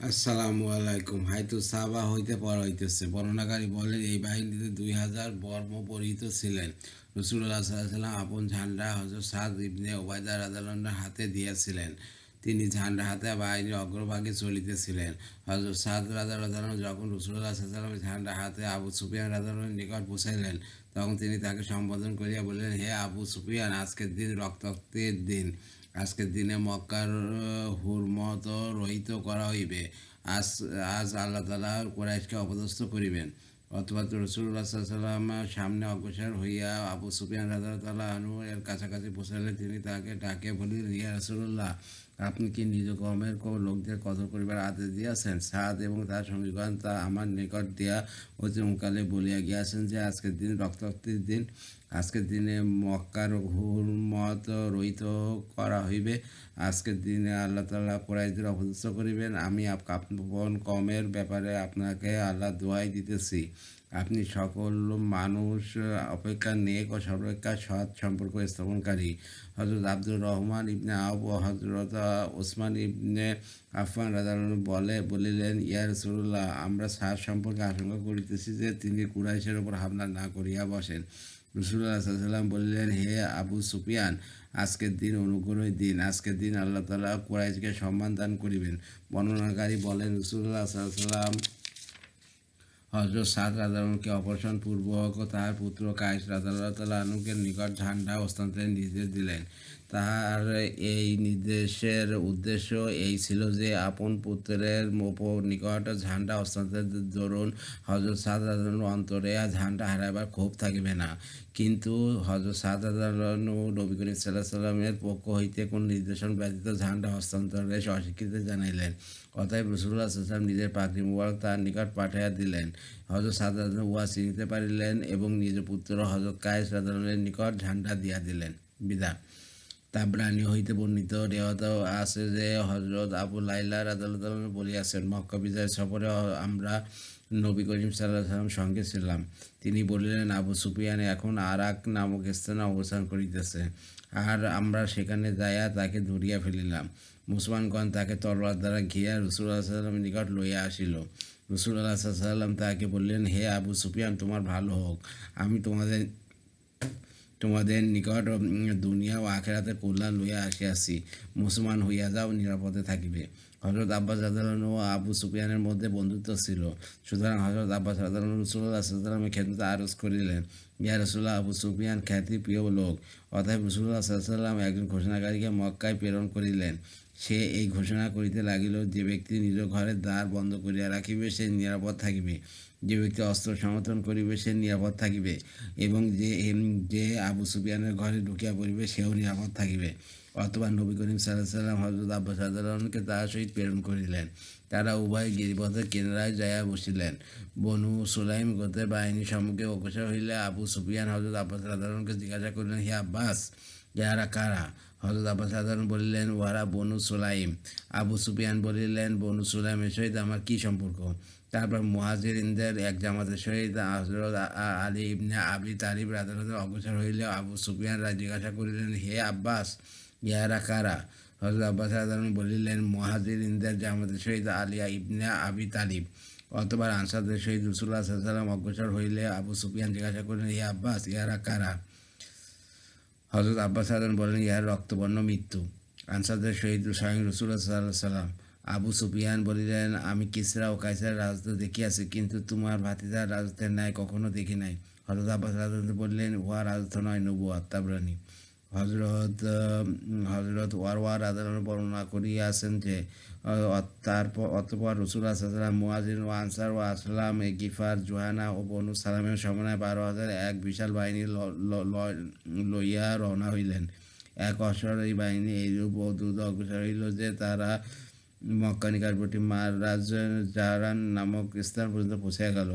আসসালামু আলাইকুম। হাইতু সাবা হইতে পড়া হইতেছে। বর্ণনাকারী বলেন, এই বাহিনীতে 2000 বর্ম পরিহিত ছিলেন। রাসূলুল্লাহ সাল্লাল্লাহু আলাইহি ওয়াসাল্লাম আপন ঝান্ডা হযরত সাদ ইবনে উবাইদা রাদিয়াল্লাহু আনহুর হাতে দিয়েছিলেন। তিনি ঝান্ডা হাতে বাহিনীর অগ্রভাগে চলিতেছিলেন। হযরত সাদ রাদিয়াল্লাহু আনহু যখন রাসূলুল্লাহ সাল্লাল্লাহু আলাইহি ওয়াসাল্লামের ঝান্ডা হাতে আবু সুফিয়ান রাদিয়াল্লাহু আনহুর নিকট পৌঁছাইলেন, তখন তিনি তাকে সম্বোধন করিয়া বললেন, হে আবু সুফিয়ান, আজকের দিন রক্তাক্তের দিন। আজকের দিনে মক্কার হুরমত রহিত করা হইবে। আজ আজ আল্লাহ তাআলা কুরাইশকে অপদস্থ করিবেন। অথবা রাসূলুল্লাহ সাল্লাল্লাহু আলাইহি ওয়াসাল্লাম সামনে অগ্রসর হইয়া আবু সুফিয়ান রাদিয়াল্লাহু আনহু এর কাছাকাছি পৌঁছাইলে তিনি তাকে ডাকে বলিলেন, ইয়া রাসূলুল্লাহ, আপনি কি নিজ কওমের লোকদের কতল করিবার আদেশ দিয়াছেন? সাদ এবং তার সঙ্গীগণ তা আমার নিকট দিয়া অতিমকালে বলিয়া গিয়াছেন যে আজকের দিন রক্তাক্তের দিন। আজকের দিনে মক্কার হুরমত রহিত করা হইবে। আজকের দিনে আল্লাহ তাআলা কুরাইশদের অপদস্থ করিবেন। আমি আপন কওমের ব্যাপারে আপনাকে আল্লাহ দোহাই দিতেছি, আপনি সকল মানুষ অপেক্ষা নেক ও সর্বাপেক্ষা সৎ সম্পর্ক স্থাপনকারী। হযরত আব্দুর রহমান ইবনে আওফ ও হযরত ওসমান ইবনে আফফান রাদিয়াল্লাহু আনহু বলিলেন, ইয়া রাসূলুল্লাহ, আমরা সাদ সম্পর্কে আশঙ্কা করিতেছি যে তিনি কুরাইশের উপর হামলা না করিয়া বসেন। রাসূলুল্লাহ সাল্লাল্লাহু আলাইহি ওয়াসাল্লাম বললেন, হে আবু সুফিয়ান, আজকের দিন অনুগ্রহের দিন। আজকের দিন আল্লাহ তাআলা কুরাইশকে সম্মান দান করিবেন। বর্ণনাকারী বলেন, রাসূলুল্লাহ সাল্লাল্লাহু আলাইহি ওয়াসাল্লাম হযরত সাদ রাদিয়াল্লাহু আনহুকে অপসারণ পূর্বক তাহার পুত্র কায়েস রাদিয়াল্লাহু আনহুকে নিকট ঝান্ডা হস্তান্তরের নির্দেশ দিলেন। তাহার এই নির্দেশের উদ্দেশ্য এই ছিল যে আপন পুত্রের নিকট ঝান্ডা হস্তান্তরের দরুন হযরত সাদ রাদিয়াল্লাহু আনহুর অন্তরে ঝান্ডা হারাইবার ক্ষোভ থাকিবে না। কিন্তু হযরত সাদ রাদিয়াল্লাহু আনহু নবী করিম সাল্লাল্লাহু আলাইহি ওয়াসাল্লামের পক্ষ হইতে কোন নির্দেশন ব্যতীত ঝান্ডা হস্তান্তরে অস্বীকৃতি জানাইলেন। অতএব রাসূলুল্লাহ সাল্লাল্লাহু আলাইহি ওয়াসাল্লাম নিজের পাগড়ি মুবারক তার নিকট পাঠাইয়া দিলেন। হযরত সাদ রাদিয়াল্লাহু আনহু উহা চিনিতে পারিলেন এবং নিজ পুত্র হযরত কায়েস রাদিয়াল্লাহু আনহুর নিকট ঝান্ডা দিয়া দিলেন। বিদায়। তাবরানী হইতে বর্ণিত রেওয়ায়ত আছে যে হযরত আবু লাইলা রাদিয়াল্লাহু আনহু বলিয়াছেন, মক্কা বিজয় সফরে আমরা নবী করিম সাল্লাল্লাহু আলাইহি ওয়াসাল্লাম সঙ্গে ছিলাম। তিনি বলিলেন, আবু সুফিয়ান এখন আরাক নামক স্থানে অবস্থান করিতেছে, আর আমরা সেখানে যাইয়া তাকে ধরিয়া ফেলিলাম। মুসলমানগণ তাকে তরবার দ্বারা ঘিরিয়া রাসূলুল্লাহ সাল্লাল্লাহু আলাইহি ওয়াসাল্লামের নিকট লইয়া আসিল। রাসূলুল্লাহ সাল্লাল্লাহু আলাইহি ওয়াসাল্লাম তাকে বললেন, হে আবু সুফিয়ান, তোমার ভালো হোক। আমি তোমাদের নিকট দুনিয়া ও আখিরাতের কল্যাণ লইয়া আসিয়াছি। মুসলমান হইয়া যাও, নিরাপদে থাকিবে। হযরত আব্বাস রাদিয়াল্লাহু আনহু ও আবু সুফিয়ানের মধ্যে বন্ধুত্ব ছিল। সুতরাং হযরত আব্বাস রাদিয়াল্লাহু আনহু রাসূলুল্লাহ সাল্লাল্লাহু আলাইহি ওয়াসাল্লামের খেদমতে আরজ করিলেন, ইয়া রাসূলুল্লাহ, আবু সুফিয়ান খ্যাতি প্রিয় লোক। অতএব রাসূলুল্লাহ সাল্লাল্লাহু আলাইহি ওয়াসাল্লাম একজন ঘোষণাকারীকে মক্কায় প্রেরণ করিলেন। সে এই ঘোষণা করিতে লাগিল, যে ব্যক্তি নিজ ঘরের দ্বার বন্ধ করিয়া রাখিবে সে নিরাপদ থাকিবে, যে ব্যক্তি অস্ত্র সমর্থন করিবে সে নিরাপদ থাকিবে, এবং যে আবু সুফিয়ানের ঘরে ঢুকিয়া পড়িবে সেও নিরাপদ থাকিবে। অথবা নবী করিম সাল্লাল্লাহু আলাইহি ওয়াসাল্লাম হযরত আব্বাস রাদিয়াল্লাহু আনহুকে তাহার সহিত প্রেরণ করিলেন। তারা উভয় গিরিপথের কিনারায় যাইয়া বসিলেন। বনু সুলাইম গোত্রের বাহিনীর সম্মুখে অগ্রসর হইলে আবু সুফিয়ান হযরত আব্বাস রাদিয়াল্লাহু আনহুকে জিজ্ঞাসা করিলেন, হে আব্বাস, ইহারা কারা? হযরত আব্বাস রাদিয়াল্লাহু আনহু বলিলেন, উহারা বনু সুলাইম। আবু সুফিয়ান বলিলেন, বনু সুলাইমের সহিত আমার কী সম্পর্ক? তারপর মুহাজিরিনদের এক জামাতের সহিত হযরত আলী ইবনে আবি তালিব রাদিয়াল্লাহু আনহু অগ্রসর হইলে আবু সুফিয়ান জিজ্ঞাসা করিলেন, হে আব্বাস, ইহারা কারা? হযরত আব্বাস রাদিয়াল্লাহু আনহু বলিলেন, মুহাজিরিনদের জামাতের সহিত আলী ইবনে আবি তালিব। অতঃপর আনসারদের সহিত রাসূলুল্লাহ সাল্লাল্লাহু আলাইহি ওয়াসাল্লাম অগ্রসর হইলে আবু সুফিয়ান জিজ্ঞাসা করিলেন, হে আব্বাস, ইহারা কারা? হযরত আব্বাস রাদিয়াল্লাহু আনহু বলেন, ইহার রক্তবর্ণ মৃত্যু। আনসারদের সহিত স্বয়ং রাসূলুল্লাহ সাল্লাল্লাহু আলাইহি ওয়াসাল্লাম। আবু সুফিয়ান বলিলেন, আমি কিসরা ও কায়সারের রাজত্ব দেখিয়াছি, কিন্তু তোমার ভাতিজার রাজত্বের ন্যায় কখনো দেখি নাই। হযরত আব্বাস রাদিয়াল্লাহু আনহু বললেন, উহা রাজত্ব নয়, নবুয়ত। তাবরানী। হযরত ওয়ারওয়া রাদিয়াল্লাহু আনহু বর্ণনা করিয়াছেন যে অতঃপর রাসূলুল্লাহ সাল্লাল্লাহু আলাইহি ওয়াসাল্লাম মুহাজির ও আনসার ও আসলাম গিফার, জুহানা ও বনু সালামের সমন্বয়ে 12,000 এক বিশাল বাহিনী লইয়া রওনা হইলেন। এক অশ্বারোহী বাহিনী এইরূপ দ্রুত অগ্রসর হইল যে তারা মক্কা নিকটবর্তী মাররাজ জারান নামক স্থান পর্যন্ত পৌঁছিয়া গেল।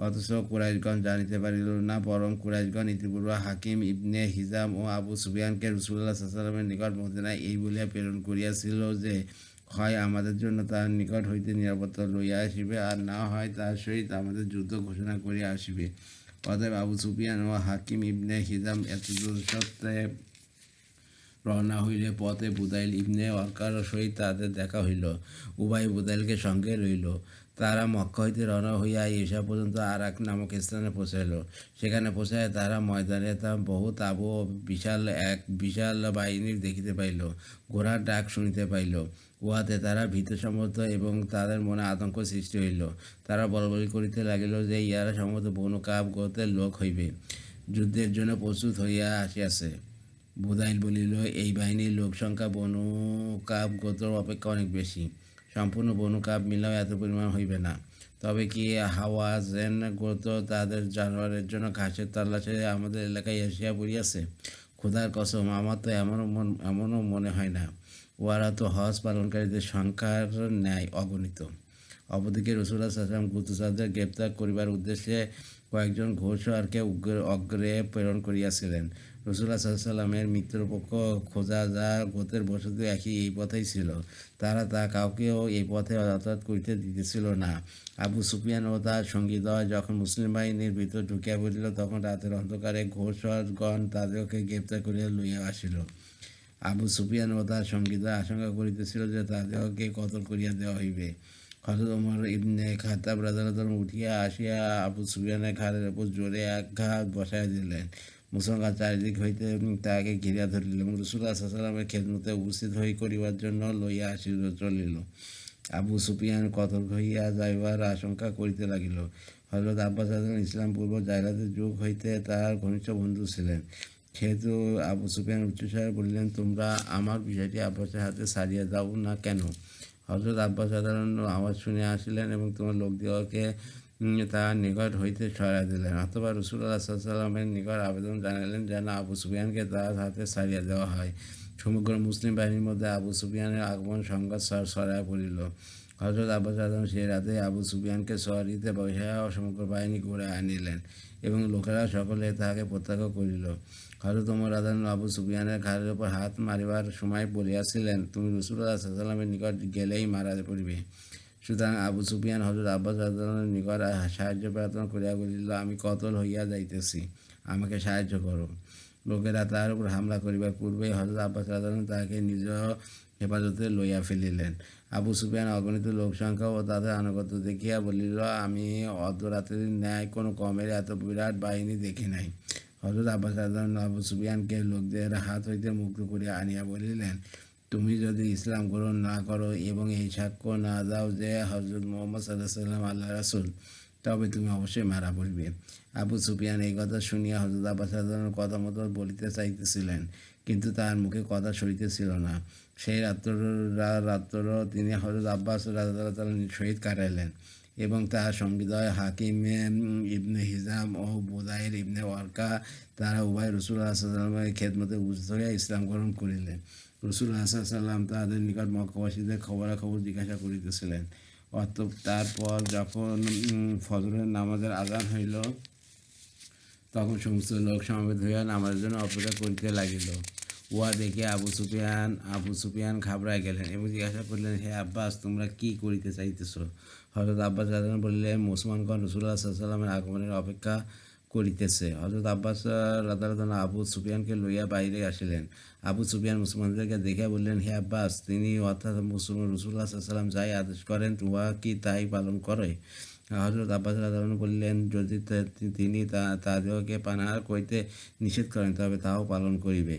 অথচ কুরাইশগণ জানিতে পারিল না, বরং কুরাইশগণ ইতিপূর্বে হাকিম ইবনে হিজাম ও আবু সুফিয়ানকে রাসূলুল্লাহ সাল্লাল্লাহু আলাইহি ওয়াসাল্লামের নিকট মদীনায় এই বলিয়া প্রেরণ করিয়াছিল যে, হয় আমাদের জন্য তার নিকট হইতে নিরাপত্তা লইয়া আসিবে, আর না হয় তার সহিত আমাদের যুদ্ধ ঘোষণা করিয়া আসিবে। অতএব আবু সুফিয়ান ও হাকিম ইবনে হিজাম এতদসত্ত্বে রওনা হইলে পথে বুদাইল ইবনে ওয়ারকার সহিত তাদের দেখা হইল। উভয় বুদাইলকে সঙ্গে রইল। তারা মক্কা হইতে রওনা হইয়া ঈশা পর্যন্ত আরাক নামক স্থানে পৌঁছাইল। সেখানে পৌঁছায় তারা ময়দানে বহু তাঁবু ও বিশাল বাহিনী দেখিতে পাইল, ঘোড়ার ডাক শুনিতে পাইল। উহাতে তারা ভীতসম্মত এবং তাদের মনে আতঙ্ক সৃষ্টি হইল। তারা বলাবলি করিতে লাগিল যে ইহারা সম্ভবত বনু কাব গোত্রের লোক হইবে, যুদ্ধের জন্য প্রস্তুত হইয়া আসিয়াছে। বুদাইল বলিল, এই বাহিনীর লোকসংখ্যা বনু কাব গোত্র অপেক্ষা অনেক বেশি। সম্পূর্ণ বনু কাব মিলাও এত পরিমাণ হইবে না। তবে কি হাওয়াজেন গোত্র তাদের জানোয়ারের জন্য ঘাসের তল্লাশে আমাদের এলাকায় এসিয়া পড়িয়াছে? খোদার কসম, আমার তো এমনও মনে হয় না। ওরা তো হজ পালনকারীদের সংখ্যার ন্যায় অগণিত। অপরদিকে রাসূলুল্লাহ সাল্লাল্লাহু আলাইহি ওয়াসাল্লাম গুপ্তচরদের গ্রেপ্তার করিবার উদ্দেশ্যে কয়েকজন ঘোষওয়ারকে অগ্রে প্রেরণ করিয়াছিলেন। রাসূলুল্লাহ সাল্লাল্লাহু আলাইহি ওয়াসাল্লামের মিত্রপক্ষ খোজাযা গোত্রের বসতি এই পথেই ছিল। তারা কাউকেও এই পথে যাতায়াত করিতে দিতেছিল না। আবু সুফিয়ান ও তার সঙ্গীদ্বয় যখন মুসলিম বাহিনীর ভিতর ঢুকিয়া পড়িল, তখন রাতের অন্ধকারে ঘোষওয়ারগণ তাদেরকে গ্রেপ্তার করিয়া লইয়া আসিল। আবু সুফিয়ান ও তার সঙ্গীরা আশঙ্কা করিতেছিল যে তাদেরকে কতল করিয়া দেওয়া হইবে। হযরত ওমর ইবনে খাত্তাব রাদিয়াল্লাহু আনহু উঠিয়া আসিয়া আবু সুফিয়ানের ঘাড়ের উপর জোরে এক ঘাত বসাইয়া দিলেন। মুসলমান চারিদিক হইতে তাহাকে ঘিরিয়া ধরিল এবং রাসূলুল্লাহ সাল্লাল্লাহু আলাইহি ওয়াসাল্লামের খেদমতে উপস্থিত করিবার জন্য লইয়া চলিল। আবু সুফিয়ান কতল হইয়া যাইবার আশঙ্কা করিতে লাগিল। হযরত আব্বাস রাদিয়াল্লাহু ইসলাম পূর্ব জাহিলিয়াতের যুগ হইতে তাহার ঘনিষ্ঠ বন্ধু ছিলেন। সেহেতু আবু সুফিয়ান উচ্চস্বরে বলিলেন, তোমরা আমার বিষয়টি আব্বাসের হাতে ছাড়িয়া দাও না কেন? হযরত আব্বাস রাদিয়াল্লাহু আনহু আওয়াজ শুনিয়া আসিলেন এবং তোমার লোকদিগকে তাহার নিকট হইতে সরাইয়া দিলেন। অথবা রাসূলুল্লাহ সাল্লাল্লাহু আলাইহি ওয়াসাল্লামের নিকট আবেদন জানাইলেন যেন আবু সুফিয়ানকে তাহার হাতে ছাড়িয়া দেওয়া হয়। সমগ্র মুসলিম বাহিনীর মধ্যে আবু সুফিয়ানের আগমন সংবাদ ছড়াইয়া পড়িল। হযরত আব্বাস রাদিয়াল্লাহু আনহু সেই রাতে আবু সুফিয়ানকে সওয়ারিতে বসাইয়া সমগ্র বাহিনী ঘোড়ায় আনিলেন এবং লোকেরা সকলে তাহাকে প্রত্যক্ষ করিল। হযরত ওমর রাদিয়াল্লাহু আনহু আবু সুফিয়ানের ঘাড়ের উপর হাত মারিবার সময় বলিয়াছিলেন, তুমি রাসূলুল্লাহ সাল্লাল্লাহু আলাইহি ওয়াসাল্লামের নিকট গেলেই মারা পড়িবে। সুতরাং আবু সুফিয়ান হযরত আব্বাস রাদিয়াল্লাহু আনহুর নিকট সাহায্য প্রার্থনা করিয়া বলিল, আমি কতল হইয়া যাইতেছি, আমাকে সাহায্য করো। লোকেরা তাহার উপর হামলা করিবার পূর্বেই হযরত আব্বাস রাদিয়াল্লাহু আনহু তাহাকে নিজ হেফাজতে লইয়া ফেলিলেন। আবু সুফিয়ান অগণিত লোকসংখ্যা ও তাদের আনুগত্য দেখিয়া বলিল, আমি অর্ধরাত্রির ন্যায় কোনো কমের এত বিরাট বাহিনী দেখি নাই। হযরত আব্বাস রাদিয়াল্লাহু আনহু আবু সুফিয়ানকে লোকদের হাত হইতে মুক্ত করিয়া আনিয়া বলিলেন, তুমি যদি ইসলাম গ্রহণ না করো এবং এই সাক্ষ্য না দাও যে হযরত মুহাম্মদ সাল্লাল্লাহু আলাইহি ওয়াসাল্লাম আল্লাহর রাসূল, তবে তুমি অবশ্যই মারা পড়িবে। আবু সুফিয়ান এই কথা শুনিয়া হযরত আব্বাস রাদিয়াল্লাহু আনহুর কথা মতো বলিতে চাইতেছিলেন, কিন্তু তাহার মুখে কথা সরিতেছিল না। সেই রাত্র তিনি হযরত আব্বাস রাদিয়াল্লাহু তাআলার সহিত কাটাইলেন এবং তাহার সঙ্গীদ্বয় হাকিম ইবনে হিজাম ও বুদাইল ইবনে ওয়ারকা তারা উভয় রাসূলুল্লাহ সাল্লাল্লাহু আলাইহি ওয়াসাল্লামের খেদমতে উপস্থিত হইয়া ইসলাম গ্রহণ করিলেন। রাসূলুল্লাহ সাল্লাল্লাহু আলাইহি ওয়াসাল্লাম তাহাদের নিকট মক্কাবাসীদের খবরাখবর জিজ্ঞাসা করিতেছিলেন। তারপর যখন ফজরের নামাজের আযান হইল, তখন সমস্ত লোক সমবেত হইয়া নামাজের জন্য অপেক্ষা করিতে লাগিল। উহা দেখে আবু সুফিয়ান ঘাবড়াইয়া গেলেন এবং জিজ্ঞাসা করিলেন, হে আব্বাস, তোমরা কি করিতে চাইতেছ? হযরত আব্বাস রাদিয়াল্লাহু আনহু বলিলেন, মুসলমানগণ রাসূলুল্লাহ সাল্লাল্লাহু আলাইহি ওয়াসাল্লামের আগমনের অপেক্ষা করিতেছে। হযরত আব্বাস রাদিয়াল্লাহু আনহু আবু সুফিয়ানকে লইয়া বাইরে আসিলেন। আবু সুফিয়ান মুসলমানদেরকে দেখিয়া বললেন, হে আব্বাস, তিনি অর্থাৎ রাসূলুল্লাহ সাল্লাল্লাহু আলাইহি ওয়াসাল্লাম যাই আদেশ করেন উহা কি তাই পালন করে? হযরত আব্বাস রাদিয়াল্লাহু আনহু বললেন, যদি তিনি তাদেরকে পানাহার করিতে নিষেধ করেন তবে তাহাও পালন করিবে।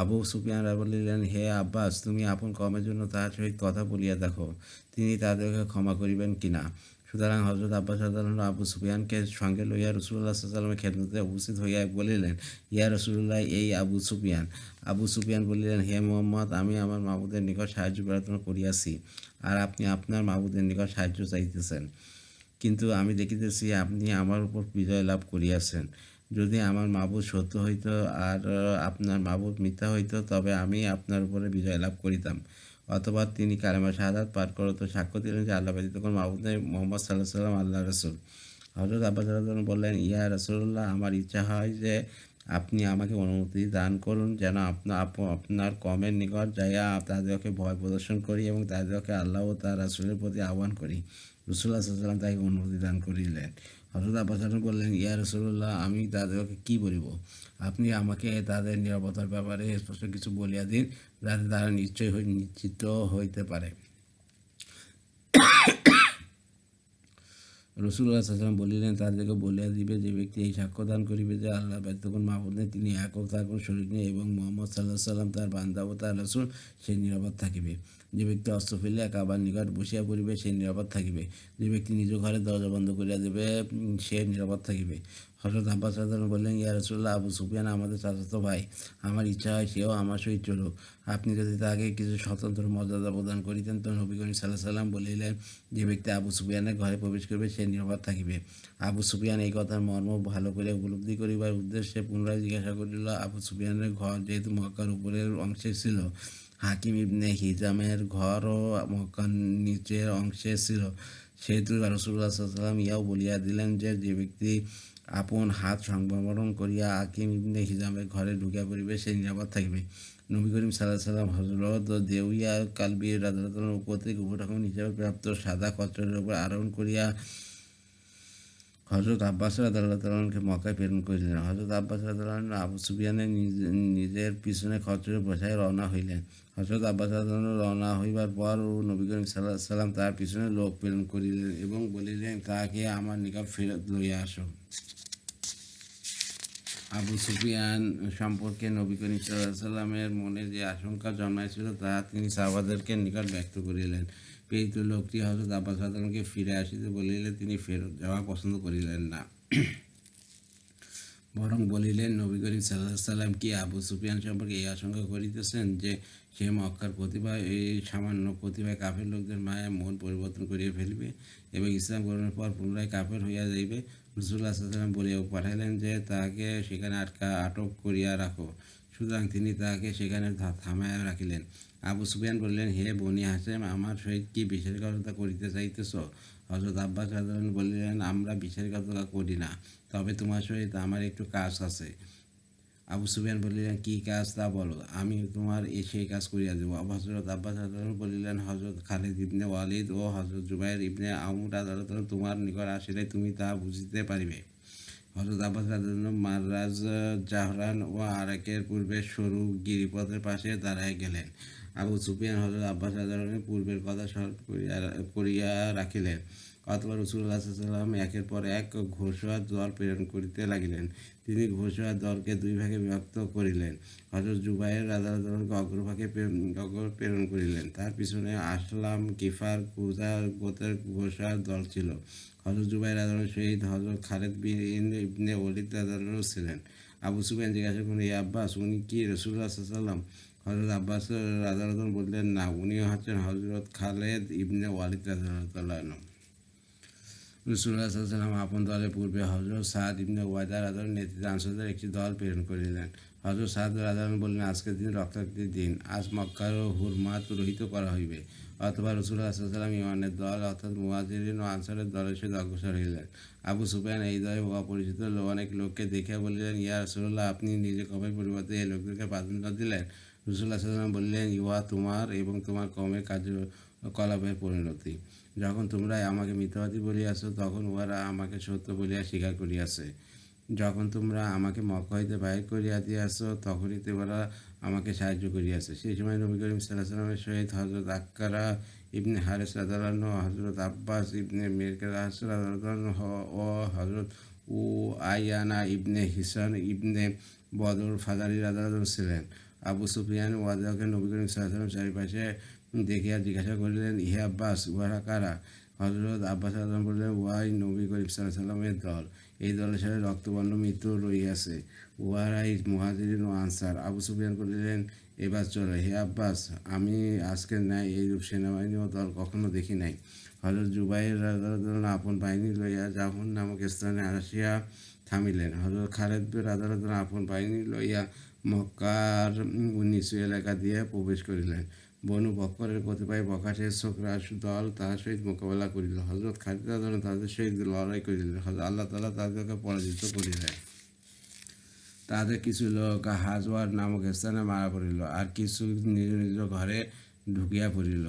আবু সুফিয়ান বলিলেন, হে আব্বাস, তুমি আপন কওমের জন্য তাহার সহিত কথা বলিয়া দেখো, তিনি তাদেরকে ক্ষমা করিবেন কিনা। সুতরাং হযরত আব্বাস রাদিয়াল্লাহু আনহু আবু সুফিয়ানকে সঙ্গে লইয়া রাসূলুল্লাহ সাল্লাল্লাহু আলাইহি ওয়াসাল্লামের খেদমতে উপস্থিত হইয়া বলিলেন, ইয়া রাসূলুল্লাহ, এই আবু সুফিয়ান। আবু সুফিয়ান বলিলেন, হে মুহাম্মদ, আমি আমার মাবুদের নিকট সাহায্য প্রার্থনা করিয়াছি, আর আপনি আপনার মাবুদের নিকট সাহায্য চাইতেছেন। কিন্তু আমি দেখিতেছি আপনি আমার উপর বিজয় লাভ করিয়াছেন। যদি আমার মাবুদ সত্য হইত আর আপনার মাবুদ মিথ্যা হইত, তবে আমি আপনার উপরে বিজয় লাভ করিতাম। অথবা তিনি কালেমা শাহাদাত পাঠ করত, সাক্ষ্য দিলেন যে আল্লাহ ব্যতীত কোনো মাবুদ নেই, মুহাম্মদ সাল্লাল্লাহু আলাইহি ওয়াসাল্লাম আল্লাহর রাসূল। হযরত আব্বাস রাদিয়াল্লাহু আনহু বললেন, ইয়া রাসূলুল্লাহ, আমার ইচ্ছা হয় যে আপনি আমাকে অনুমতি দান করুন যেন আপনার কমের নিকট যাইয়া তাদেরকে ভয় প্রদর্শন করি এবং তাদেরকে আল্লাহ ও তার রাসূলের প্রতি আহ্বান করি। রাসূলুল্লাহ সাল্লাল্লাহু আলাইহি ওয়াসাল্লাম তাকে অনুমতি দান করিলেন। হযরত আব্বাস রাদিয়াল্লাহু বললেন, ইয়া রাসূলুল্লাহ, আমি তাদেরকে কি বলিব? আপনি আমাকে তাদের নিরাপত্তার ব্যাপারে স্পষ্ট কিছু বলিয়া দিন, যাতে তারা নিশ্চিত হইতে পারে। রাসূলুল্লাহ সাল্লাল্লাহু আলাইহি ওয়াসাল্লাম বলিলেন, তাদেরকে বলিয়া দিবে, যে ব্যক্তি এই সাক্ষ্য দান করিবে যে আল্লাহ ব্যতীত কোন মাবুদ নেই, তিনি একক, তার কোনো শরীক নেই, এবং মুহাম্মদ সাল্লাল্লাহু আলাইহি ওয়াসাল্লাম তার বান্দা ও তার রাসূল, সে নিরাপদ থাকিবে। যে ব্যক্তি অস্ত্র ফেলিয়া কাবার নিকট বসিয়া পড়িবে, সে নিরাপদ থাকিবে। যে ব্যক্তি নিজ ঘরের দরজা বন্ধ করিয়া দেবে, সে নিরাপদ থাকিবে। হযরত আব্বাস রাদিয়াল্লাহু আনহু বললেন, ইয়া রাসূলুল্লাহ, আবু সুফিয়ান আমাদের চাচাতো ভাই। আমার ইচ্ছা হয় সেও আমার সহিত চলুক। আপনি যদি তাকে কিছু স্বতন্ত্র মর্যাদা প্রদান করিতেন। তো নবী করিম সাল্লাল্লাহু আলাইহি ওয়াসাল্লাম বলিলেন, যে ব্যক্তি আবু সুফিয়ানের ঘরে প্রবেশ করবে, সে নিরাপদ থাকিবে। আবু সুফিয়ান এই কথার মর্ম ভালো করে উপলব্ধি করিবার উদ্দেশ্যে পুনরায় জিজ্ঞাসা করিল, আবু সুফিয়ানের ঘর যেহেতু মক্কার উপরের অংশে ছিল, হাকিম ইবনে হিজামের ঘরও মক্কার নিচের অংশে ছিল, সেহেতু রাসূলুল্লাহ সাল্লাল্লাহু আলাইহি ওয়াসাল্লাম ইহাও বলিয়া দিলেন যে, যে ব্যক্তি আপন হাত সংবরণ করিয়া হাকিম ইবনে হিজামের ঘরে ঢুকিয়া পড়িবে, সে নিরাপদ থাকিবে। নবী করিম সাল্লাল্লাহু আলাইহি ওয়াসাল্লাম হযরত দেউইয়া কালবী রাদিয়াল্লাহু আনহু কর্তৃক উপঢৌকন হিসেবে প্রাপ্ত সাদা খচ্চরের উপর আরোহণ করিয়া হযরত আব্বাস রাদিয়াল্লাহু আনহুকে মক্কায় প্রেরণ করিলেন। হযরত আব্বাস রাদিয়াল্লাহু আনহু আবু সুফিয়ানের নিজের পিছনে খচ্চরে বসায় রওনা হইলেন। হযরত আব্বাস রাদিয়াল্লাহু আনহু রওনা হইবার পর নবী করিম সাল্লাল্লাহু আলাইহি ওয়াসাল্লাম তার পিছনে লোক প্রেরণ করিলেন এবং বলিলেন, তাহাকে আমার নিকট ফেরত লইয়া আসো। আবু সুফিয়ান সম্পর্কে নবী করিম সাল্লাল্লাহু আলাইহি ওয়াসাল্লামের মনে যে আশঙ্কা জন্মাইছিল, তাহা তিনি সাহাবাদেরকে নিকট ব্যক্ত করিলেন। প্রেরিত লোকটি হযরত আব্বাস রাদিয়াল্লাহু আনহুকে ফিরে আসিতে বলিলে তিনি ফেরত যাওয়া পছন্দ করিলেন না, বরং বলিলেন, নবী করিম সাল্লাল্লাহু আলাইহি ওয়াসাল্লাম কি আবু সুফিয়ান সম্পর্কে এই আশঙ্কা করিতেছেন যে সে মক্কার কতিপয় এই সামান্য কতিপয় কাফের লোকদের মায়ায় মন পরিবর্তন করিয়া ফেলিবে এবং ইসলাম গ্রহণের পর পুনরায় কাফের হইয়া যাইবে? রাসূলুল্লাহ সাল্লাল্লাহু আলাইহি ওয়াসাল্লাম বলিয়া পাঠাইলেন যে, তাহাকে সেখানে আটক করিয়া রাখো। সুতরাং তিনি তাহাকে সেখানে থামাইয়া রাখিলেন। আবু সুফিয়ান বললেন, হে বনি হাশেম, আমার সহিত কি বিশ্বাসঘাতকতা করিতে চাইতেছ? হযরত আব্বাস রাদিয়াল্লাহু আনহু বললেন, আমরা বিশ্বাসঘাতকতা করি না, তবে তোমার সহিত আমার একটু কাজ আছে। আবু সুফিয়ান বলিলেন, কি কাজ তা বলো, আমি তোমার সেই কাজ করিয়া দেব। হযরত আব্বাস রাদিয়াল্লাহু আনহু বলিলেন, হযরত খালিদ ইবনে ওয়ালিদ ও হযরত জুবাইর ইবনে আওম রাদিয়াল্লাহু আনহু তোমার নিকট আসিলে তুমি তাহা বুঝিতে পারিবে। হযরত আব্বাস রাদিয়াল্লাহু আনহু মাররাজ, জাহরান ও আরাকের পূর্বে সরু গিরিপথের পাশে দাঁড়াইয়া গেলেন। আবু সুফিয়ান হযরত আব্বাস রাদিয়াল্লাহু আনহু পূর্বের কথা স্মরণ করিয়া রাখিলেন। অতঃপর রাসূলুল্লাহ সাল্লাল্লাহু আলাইহি ওয়াসাল্লাম একের পর এক ঘোড়সওয়ার দল প্রেরণ করিতে লাগিলেন। তিনি ঘোড়সওয়ার দলকে দুই ভাগে বিভক্ত করিলেন। হযরত জুবাইর রাদিয়াল্লাহু আনহুকে অগ্রভাগে প্রেরণ করিলেন। তার পিছনে আসলাম, গিফার, কুজা গোত্রের ঘোড়সওয়ার দল ছিল। হযরত জুবাইর রাদিয়াল্লাহু আনহুর সহিত হযরত খালিদ ইবনে ওলীদ রাদিয়াল্লাহু আনহু ছিলেন। আবু সুফিয়ান জিজ্ঞাসা করলেন, ইয়া আব্বাস, উনি কি রাসূলুল্লাহ সাল্লাল্লাহু আলাইহি ওয়াসাল্লাম? হযরত আব্বাস রাদিয়াল্লাহু আনহু বললেন, না, উনি হচ্ছেন হযরত খালিদ ইবনে ওয়ালীদ রাদিয়াল্লাহু আনহু। রাসূলুল্লাহ সাল্লাল্লাহু আলাইহি ওয়াসাল্লাম আপন দলের পূর্বে হযরত সাদ ইবনে উবাদা রাদিয়াল্লাহু আনহুর নেতৃত্বে আনসারদের একটি দল প্রেরণ করিলেন। হযরত সাদ রাদিয়াল্লাহু আনহু বললেন, আজকের দিন রক্তাক্তের দিন, আজ মক্কার হুরমাত রহিত করা হইবে। অথবা রাসূলুল্লাহ সাল্লাল্লাহু আলাইহি ওয়াসাল্লাম ইমানের দল অর্থাৎ মুহাজিরিন ও আনসারের দলের সহিত অগ্রসর হইলেন। আবু সুফিয়ান এই দলে অপরিচিত অনেক লোককে দেখিয়া বলিলেন, ইয়া রাসূলুল্লাহ, আপনি নিজে কওমের পরিবর্তে এই লোকদেরকে প্রাধান্য দিলেন। রাসূলুল্লাহ সাল্লাল্লাহু আলাইহি ওয়াসাল্লাম বললেন, ইহা তোমার এবং তোমার কওমের কার্যকলাপের পরিণতি। যখন তোমরা আমাকে মিথ্যাবাদী বলিয়াছ, তখন উহারা আমাকে সত্য বলিয়া স্বীকার করিয়াছে। যখন তোমরা আমাকে মক্কা হইতে বাহির করিয়া দিয়াছ, তখনই তোমরা আমাকে সাহায্য করিয়াছে। সেই সময় নবী করিম সাল্লাল্লাহু আলাইহি ওয়াসাল্লামের সহিত হযরত আক্কারা ইবনে হারিস রাদিয়াল্লাহু আনহু, হযরত আব্বাস ইবনে মিরকাস রাদিয়াল্লাহু আনহু ও হযরত উয়াইয়ানা ইবনে হিসান ইবনে বদর ফাজারি রাদিয়াল্লাহু আনহু ছিলেন। আবু সুফিয়ান উহাদেরকে নবী করিম সাল্লাল্লাহু আলাইহি ওয়াসাল্লাম চারিপাশে দেখিয়া জিজ্ঞাসা করিলেন, হে আব্বাস, উহারা কারা? হযরত আব্বাস রাদিয়াল্লাহু আনহু বললেন, উহাই নবী করিম সাল্লাল্লাহু আলাইহি ওয়াসাল্লামের দল। এই দলের সাথে রক্তবর্ণ মৃত্যু রহিয়াছে। উহারাই মুহাজিরিন ও আনসার। আবু সুফিয়ান বলিলেন, এবার চলো। হে আব্বাস, আমি আজকের ন্যায় এইরূপ সেনাবাহিনী ও দল কখনো দেখি নাই। হযরত জুবাইর রাদিয়াল্লাহু আনহু আপন বাহিনী লইয়া জাহুন নামক স্থানে আসিয়া থামিলেন। হযরত খালিদ রাদিয়াল্লাহু আনহু আপন বাহিনী লইয়া মক্কার নিচু এলাকা দিয়ে প্রবেশ করিলেন। বনু বক্করের কতিপয় বখাটে ছোকরা দল তাহার সহিত মোকাবেলা করিল। হযরত খালিদ রাদিয়াল্লাহু আনহু তাদের সহিত লড়াই করিলেন। আল্লাহ তাআলা তাদেরকে পরাজিত করিলেন। তাদের কিছু লোক হাজওয়ার নামক স্থানে মারা পড়িল, আর কিছু নিজ নিজ ঘরে ঢুকিয়া পড়িল,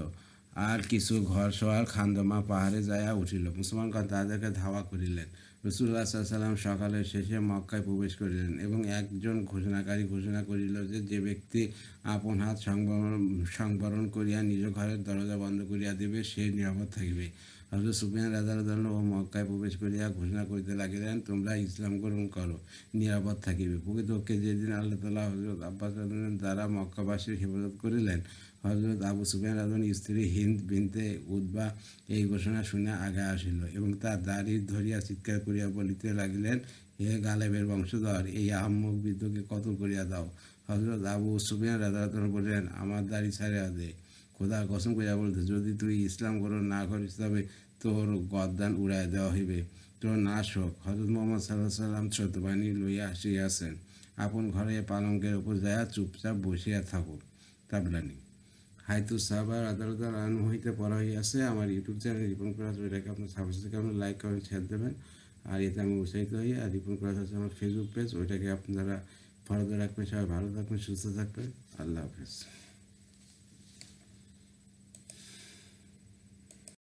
আর কিছু ঘর শোয়ার খান্দমা পাহাড়ে যাইয়া উঠিল। মুসলমানগণ তাদেরকে ধাওয়া করিলেন। রাসূলুল্লাহ সাল্লাল্লাহু আলাইহি ওয়াসাল্লাম সকালের শেষে মক্কায় প্রবেশ করিলেন, এবং একজন ঘোষণাকারী ঘোষণা করিল যে, যে ব্যক্তি আপন হাত সংবরণ করিয়া নিজ ঘরের দরজা বন্ধ করিয়া দিবে, সে নিরাপদ থাকিবে। হযরত সুফিয়ান রাদিয়াল্লাহু আনহু মক্কায় প্রবেশ করিয়া ঘোষণা করিতে লাগিলেন, তোমরা ইসলাম গ্রহণ করো, নিরাপদ থাকিবে। প্রকৃতপক্ষে যেদিন আল্লাহ তাআলা হযরত আব্বাস রাদিয়াল্লাহু আনহু দ্বারা মক্কাবাসীর হেফাজত করিলেন, হযরত আবু সুফিয়ান রাদিয়াল্লাহু আনহুর স্ত্রী হিন্দ বিনতে উতবা এই ঘোষণা শুনিয়া আগে আসিল, এবং তার দাড়ি ধরিয়া চিৎকার করিয়া বলিতে লাগিলেন, হে গালেবের বংশধর, এই আহাম্মক বৃদ্ধকে কতল করিয়া দাও। হযরত আবু সুফিয়ান রাদিয়াল্লাহু আনহু বললেন, আমার দাড়ি ছাড়িয়া দে। খোদার কসম করিয়া বলতে, যদি তুই ইসলাম গ্রহণ না করিস তবে তোর গর্দান উড়াইয়া দেওয়া হইবে, তোর নাশ হোক। হযরত মুহাম্মদ সাল্লাল্লাহু আলাইহি ওয়াসাল্লাম সত্যবাণী লইয়া আসিয়াছেন, আপন ঘরে পালঙ্কের উপর যাইয়া চুপচাপ বসিয়া থাকুক। তাবলানি হায়তু সাহাবার আদালতার আনু হইতে পড়া হইয়াছে। আমার ইউটিউব চ্যানেল রিপন করা আছে, ওইটাকে আপনার সাবস্ক্রাইব করবেন, লাইক করবেন, শেয়ার দেবেন, আর এতে আমি উৎসাহিত হই। আর রিপন করা আছে আমার ফেসবুক পেজ, ওইটাকে আপনারা ফলো রাখবেন। সবাই ভালো থাকবেন, সুস্থ থাকবেন। আল্লাহ হাফেজ।